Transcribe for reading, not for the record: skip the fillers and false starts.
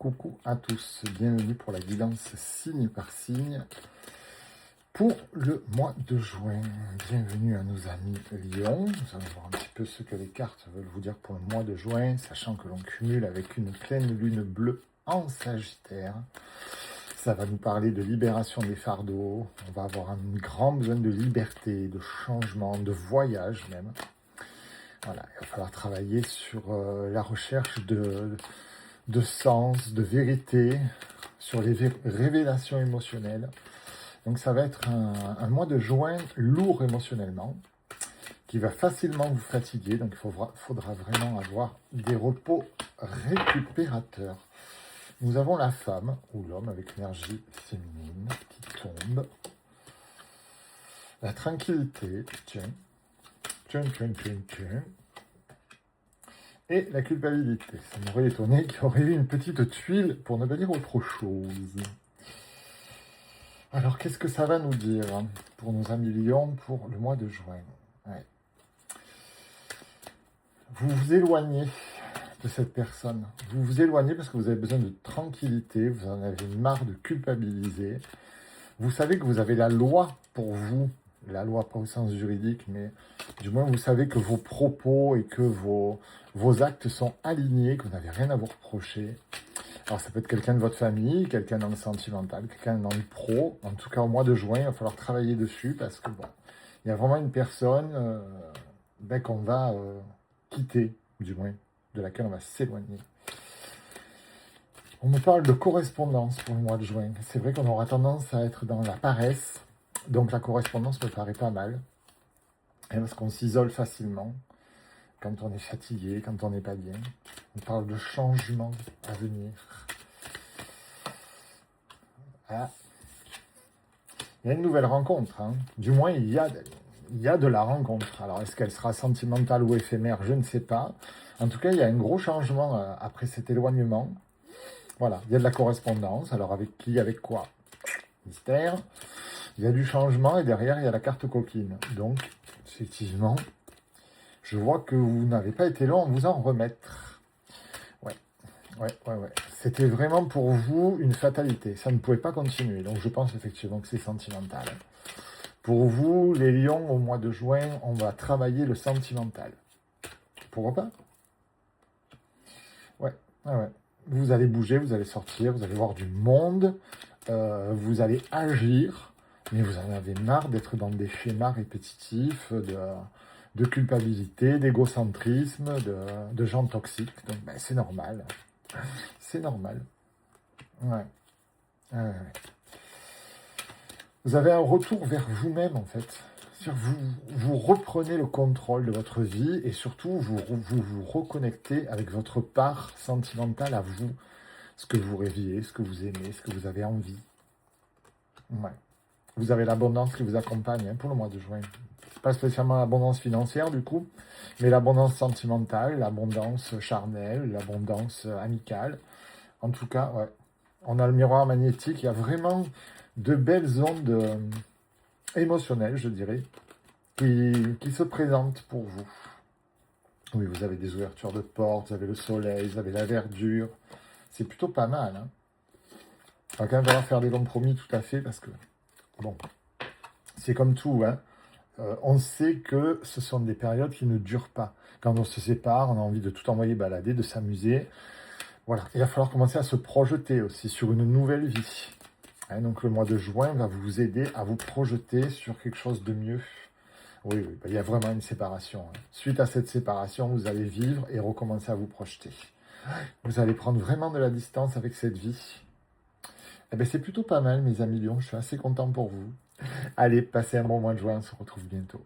Coucou à tous, bienvenue pour la guidance signe par signe pour le mois de juin. Bienvenue à nos amis Lion. Nous allons voir un petit peu ce que les cartes veulent vous dire pour le mois de juin, sachant que l'on cumule avec une pleine lune bleue en Sagittaire. Ça va nous parler de libération des fardeaux. On va avoir un grand besoin de liberté, de changement, de voyage même. Voilà, il va falloir travailler sur la recherche de sens, de vérité, sur les révélations émotionnelles. Donc ça va être un mois de juin lourd émotionnellement, qui va facilement vous fatiguer. Donc il faudra vraiment avoir des repos récupérateurs. Nous avons la femme ou l'homme avec l'énergie féminine qui tombe. La tranquillité, tiens. Et la culpabilité. Ça m'aurait étonné qu'il y aurait eu une petite tuile pour ne pas dire autre chose. Alors, qu'est-ce que ça va nous dire pour nos amis Lions pour le mois de juin? Vous vous éloignez de cette personne. Vous vous éloignez parce que vous avez besoin de tranquillité, vous en avez marre de culpabiliser. Vous savez que vous avez la loi pour vous. La loi pas au sens juridique, mais du moins vous savez que vos propos et que vos actes sont alignés, que vous n'avez rien à vous reprocher. Alors ça peut être quelqu'un de votre famille, quelqu'un dans le sentimental, quelqu'un dans le pro. En tout cas au mois de juin, il va falloir travailler dessus parce que bon, il y a vraiment une personne qu'on va quitter, du moins, de laquelle on va s'éloigner. On me parle de correspondance pour le mois de juin. C'est vrai qu'on aura tendance à être dans la paresse. Donc la correspondance me paraît pas mal, parce qu'on s'isole facilement quand on est fatigué, quand on n'est pas bien. On parle de changement à venir. Ah. Il y a une nouvelle rencontre, hein. Du moins il y a de la rencontre. Alors est-ce qu'elle sera sentimentale ou éphémère, je ne sais pas. En tout cas, il y a un gros changement après cet éloignement. Voilà, il y a de la correspondance. Alors avec qui, avec quoi? Mystère. Il y a du changement et derrière, il y a la carte coquine. Donc, effectivement, je vois que vous n'avez pas été long à vous en remettre. Ouais. C'était vraiment pour vous une fatalité. Ça ne pouvait pas continuer. Donc, je pense effectivement que c'est sentimental. Pour vous, les lions, au mois de juin, on va travailler le sentimental. Pourquoi pas? Ouais. Vous allez bouger, vous allez sortir, vous allez voir du monde, vous allez agir. Mais vous en avez marre d'être dans des schémas répétitifs, de culpabilité, d'égocentrisme, de gens toxiques. Donc, c'est normal. C'est normal. Ouais. Vous avez un retour vers vous-même, en fait. Vous reprenez le contrôle de votre vie et surtout, vous reconnectez avec votre part sentimentale à vous. Ce que vous rêviez, ce que vous aimez, ce que vous avez envie. Ouais. Vous avez l'abondance qui vous accompagne pour le mois de juin. Pas spécialement l'abondance financière du coup, mais l'abondance sentimentale, l'abondance charnelle, l'abondance amicale. En tout cas, ouais. On a le miroir magnétique, il y a vraiment de belles ondes émotionnelles, je dirais, qui se présentent pour vous. Oui, vous avez des ouvertures de portes, vous avez le soleil, vous avez la verdure. C'est plutôt pas mal. Hein. Il va quand même falloir faire des compromis tout à fait parce que bon, c'est comme tout, hein. On sait que ce sont des périodes qui ne durent pas. Quand on se sépare, on a envie de tout envoyer balader, de s'amuser. Voilà, il va falloir commencer à se projeter aussi sur une nouvelle vie. Hein, donc le mois de juin va vous aider à vous projeter sur quelque chose de mieux. Oui, il y a vraiment une séparation. Hein. Suite à cette séparation, vous allez vivre et recommencer à vous projeter. Vous allez prendre vraiment de la distance avec cette vie. C'est plutôt pas mal, mes amis Lions. Je suis assez content pour vous. Allez, passez un bon mois de juin. On se retrouve bientôt.